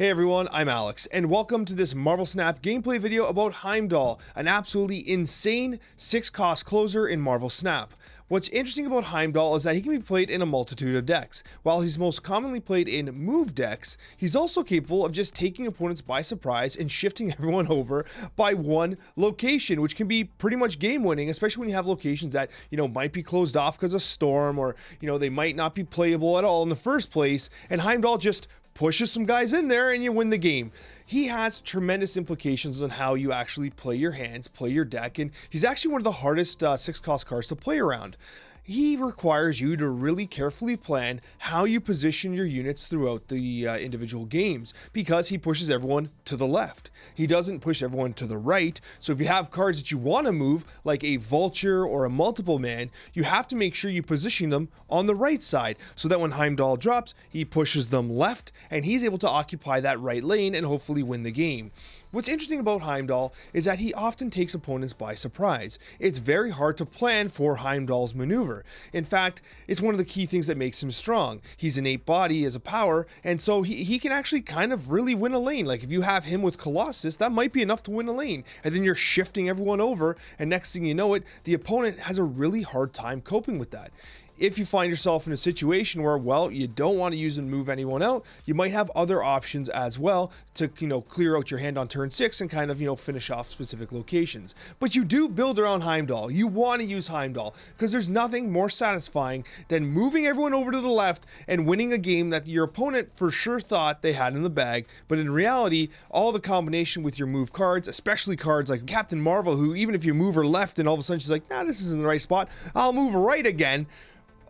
Hey everyone, I'm Alex, and welcome to this Marvel Snap gameplay video about Heimdall, an absolutely insane 6-cost closer in Marvel Snap. What's interesting about Heimdall is that he can be played in a multitude of decks. While he's most commonly played in move decks, he's also capable of just taking opponents by surprise and shifting everyone over by one location, which can be pretty much game winning, especially when you have locations that, might be closed off because of storm, or, they might not be playable at all in the first place, and Heimdall just pushes some guys in there and you win the game. He has tremendous implications on how you actually play your hands, play your deck, and he's actually one of the hardest 6-cost cards to play around. He requires you to really carefully plan how you position your units throughout the individual games, because he pushes everyone to the left. He doesn't push everyone to the right, so if you have cards that you want to move, like a vulture or a multiple man, you have to make sure you position them on the right side, so that when Heimdall drops, he pushes them left, and he's able to occupy that right lane and hopefully win the game. What's interesting about Heimdall is that he often takes opponents by surprise. It's very hard to plan for Heimdall's maneuver. In fact, it's one of the key things that makes him strong. He's an 8 body as a power, and so he can actually kind of really win a lane. Like if you have him with Colossus, that might be enough to win a lane. And then you're shifting everyone over, and next thing you know it, the opponent has a really hard time coping with that. If you find yourself in a situation where, well, you don't want to use and move anyone out, you might have other options as well to, clear out your hand on turn 6 and kind of, finish off specific locations. But you do build around Heimdall. You want to use Heimdall because there's nothing more satisfying than moving everyone over to the left and winning a game that your opponent for sure thought they had in the bag. But in reality, all the combination with your move cards, especially cards like Captain Marvel, who even if you move her left and all of a sudden she's like, nah, this isn't the right spot, I'll move right again.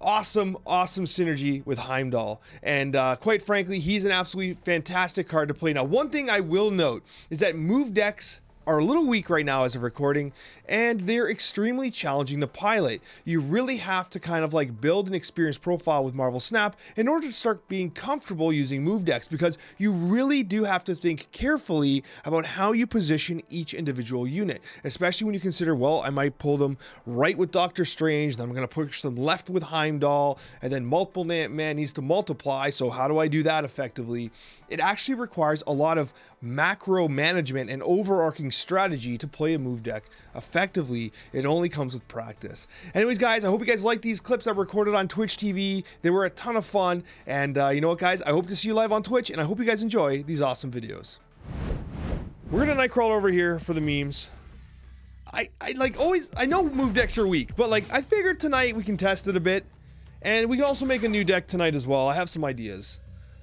Awesome synergy with Heimdall, and quite frankly, he's an absolutely fantastic card to play. Now, one thing I will note is that move decks are a little weak right now as of recording, and they're extremely challenging to pilot. You really have to kind of like build an experience profile with Marvel Snap in order to start being comfortable using move decks, because you really do have to think carefully about how you position each individual unit, especially when you consider, well, I might pull them right with Doctor Strange, then I'm going to push them left with Heimdall, and then multiple man needs to multiply, so how do I do that effectively? It actually requires a lot of macro management and overarching strategy to play a move deck effectively. It only comes with practice. Anyways, guys, I hope you guys like these clips I recorded on Twitch TV. They were a ton of fun, and you know what, guys, I hope to see you live on Twitch, and I hope you guys enjoy these awesome videos. We're gonna nightcrawl over here for the memes. I like always, I know move decks are weak, but like I figured tonight we can test it a bit, and we can also make a new deck tonight as well. I have some ideas.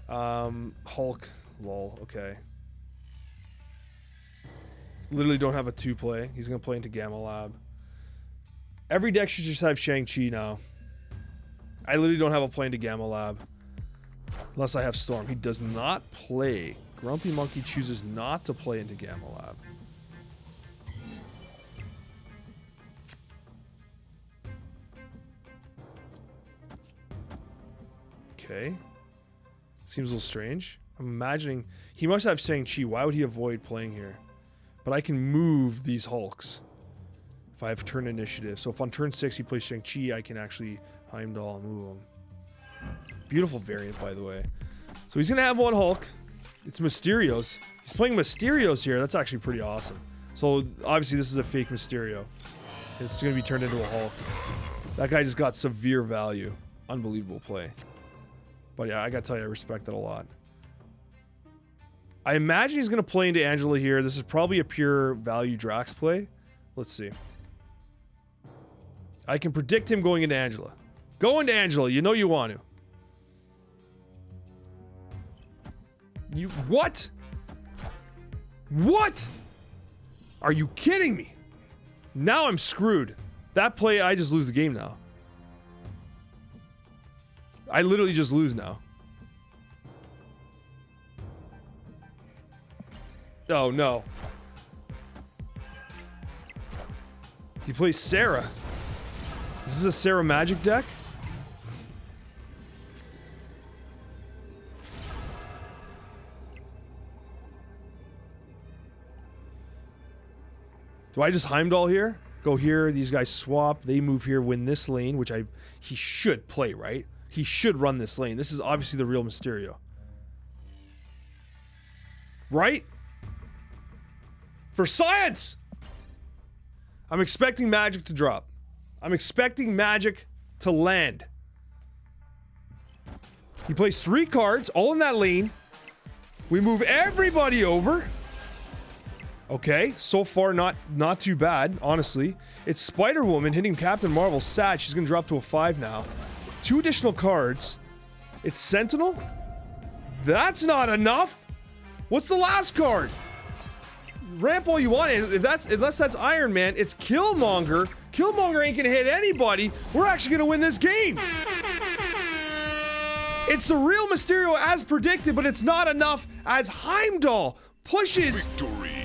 Hulk, lol, okay. Literally don't have a 2-play. He's gonna play into Gamma Lab. Every deck should just have Shang-Chi now. I literally don't have a play into Gamma Lab. Unless I have Storm. He does not play. Grumpy Monkey chooses not to play into Gamma Lab. Okay. Seems a little strange. I'm imagining he must have Shang-Chi. Why would he avoid playing here? But I can move these Hulks if I have turn initiative. So if on turn 6 he plays Shang-Chi, I can actually Heimdall and move him. Beautiful variant, by the way. So he's going to have one Hulk. It's Mysterio's. He's playing Mysterio's here. That's actually pretty awesome. So obviously this is a fake Mysterio. It's going to be turned into a Hulk. That guy just got severe value. Unbelievable play. But yeah, I got to tell you, I respect that a lot. I imagine he's going to play into Angela here. This is probably a pure value Drax play. Let's see. I can predict him going into Angela. Go into Angela. You know you want to. You... What? What? Are you kidding me? Now I'm screwed. That play, I just lose the game now. I literally just lose now. Oh, no. He plays Sarah. Is this a Sarah Magic deck? Do I just Heimdall here? Go here, these guys swap, they move here, win this lane, which he should play, right? He should run this lane. This is obviously the real Mysterio. Right? For science! I'm expecting magic to drop. I'm expecting magic to land. He plays 3 cards, all in that lane. We move everybody over. Okay, so far not too bad, honestly. It's Spider-Woman hitting Captain Marvel. Sad, she's gonna drop to a 5 now. 2 additional cards. It's Sentinel. That's not enough. What's the last card? Ramp all you want, unless that's Iron Man, it's Killmonger. Killmonger ain't gonna hit anybody. We're actually gonna win this game. It's the real Mysterio as predicted, but it's not enough as Heimdall pushes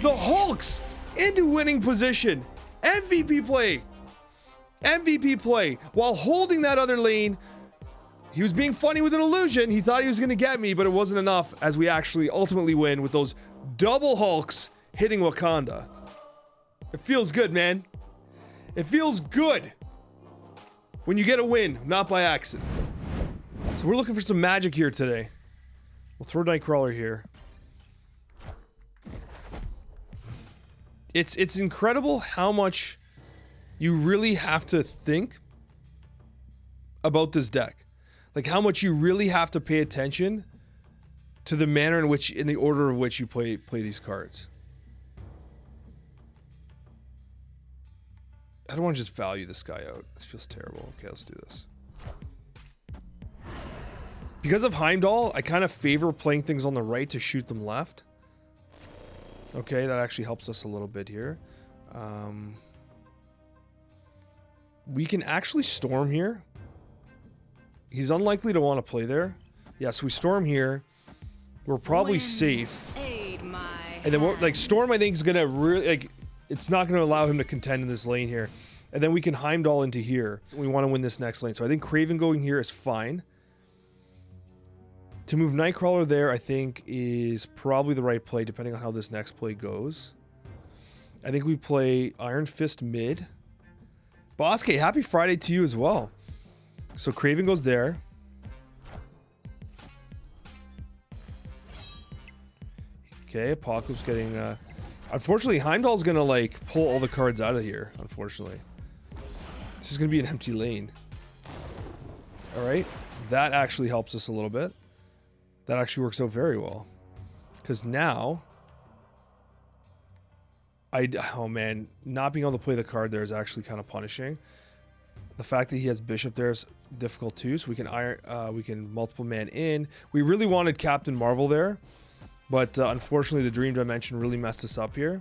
the Hulks into winning position. MVP play. MVP play. While holding that other lane, he was being funny with an illusion. He thought he was gonna get me, but it wasn't enough as we actually ultimately win with those double Hulks hitting Wakanda. It feels good, man. It feels good when you get a win, not by accident. So we're looking for some magic here today. We'll throw Nightcrawler here. It's incredible how much you really have to think about this deck. Like how much you really have to pay attention to the manner in which, in the order of which you play these cards. I don't want to just value this guy out. This feels terrible. Okay, let's do this. Because of Heimdall, I kind of favor playing things on the right to shoot them left. Okay, that actually helps us a little bit here. We can actually storm here. He's unlikely to want to play there. Yeah, so we storm here. We're probably safe. And then we're, like, storm I think is gonna really, like, it's not gonna allow him to contend in this lane here. And then we can Heimdall into here. We want to win this next lane. So I think Kraven going here is fine. To move Nightcrawler there, I think, is probably the right play, depending on how this next play goes. I think we play Iron Fist mid. Bosque, happy Friday to you as well. So Kraven goes there. Okay, Apocalypse getting... Unfortunately, Heimdall's gonna, like, pull all the cards out of here, unfortunately. This is gonna be an empty lane. Alright, that actually helps us a little bit. That actually works out very well. Because now... oh man, not being able to play the card there is actually kind of punishing. The fact that he has Bishop there is difficult too, so we can multiple man in. We really wanted Captain Marvel there, but unfortunately the Dream Dimension really messed us up here.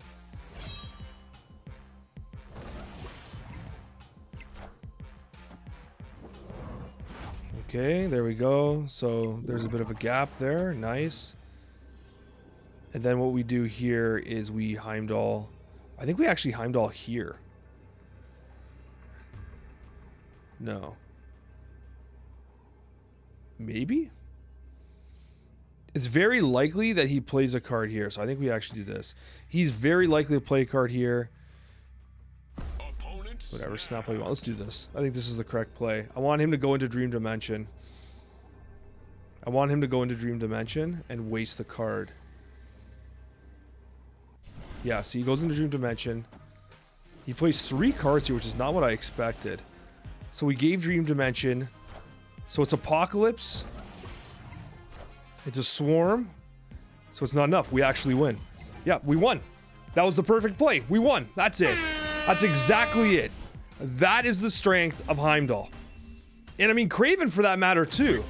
Okay, there we go. So there's a bit of a gap there. Nice. And then what we do here is we Heimdall. I think we actually Heimdall here. No. Maybe? It's very likely that he plays a card here, so I think we actually do this. He's very likely to play a card here. Whatever, snap what you want. Let's do this. I think this is the correct play. I want him to go into Dream Dimension. I want him to go into Dream Dimension and waste the card. Yeah, see, he goes into Dream Dimension. He plays 3 cards here, which is not what I expected. So we gave Dream Dimension. So it's Apocalypse. It's a Swarm. So it's not enough. We actually win. Yeah, we won. That was the perfect play. We won. That's it. That's exactly it. That is the strength of Heimdall. And I mean, Kraven for that matter too.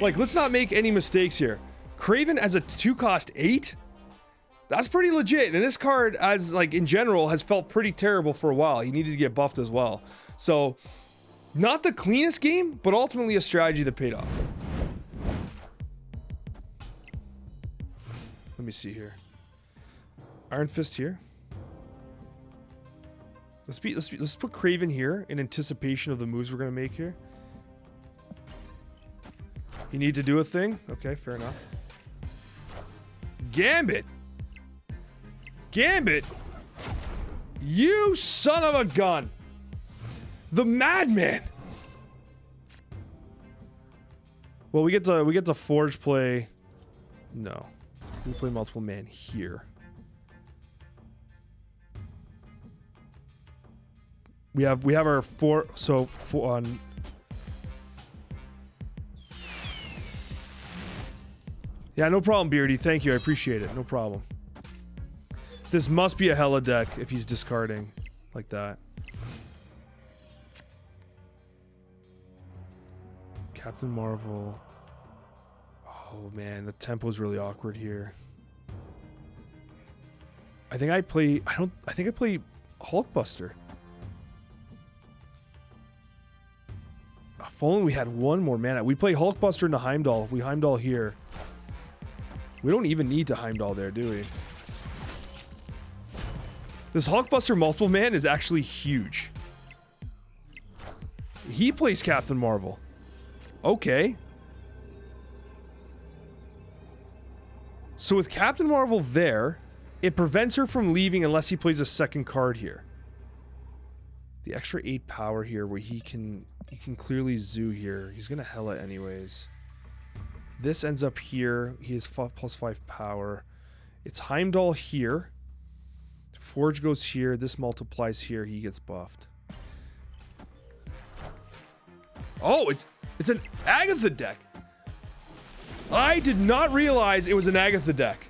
Like, let's not make any mistakes here. Kraven as a 2-cost 8? That's pretty legit. And this card, as like in general, has felt pretty terrible for a while. He needed to get buffed as well. So, not the cleanest game, but ultimately a strategy that paid off. Let me see here. Iron Fist here. Let's put Kraven here in anticipation of the moves we're gonna make here. You need to do a thing? Okay, fair enough. Gambit! Gambit! You son of a gun! The madman! Well, we get to Forge play. No. We play multiple man here. We have our four on. Yeah, no problem, Beardy. Thank you. I appreciate it. No problem. This must be a hella deck if he's discarding like that. Captain Marvel. Oh man, the tempo is really awkward here. I think I play Hulkbuster. If only we had one more mana. We play Hulkbuster into Heimdall. We Heimdall here. We don't even need to Heimdall there, do we? This Hulkbuster multiple man is actually huge. He plays Captain Marvel. Okay. So with Captain Marvel there, it prevents her from leaving unless he plays a second card here. The extra 8 power here where he can clearly zoo here. He's gonna hella anyways. This ends up here. He has +5 power. It's Heimdall here. Forge goes here. This multiplies here. He gets buffed. Oh, it's an Agatha deck. I did not realize it was an Agatha deck.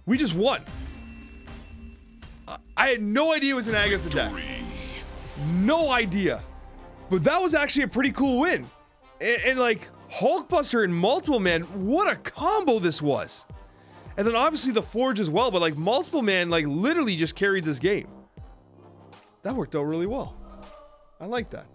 We just won. I had no idea it was an Agatha deck. No idea. But that was actually a pretty cool win. And like, Hulkbuster and multiple man, what a combo this was. And then obviously the Forge as well, but like multiple man like literally just carried this game. That worked out really well. I like that.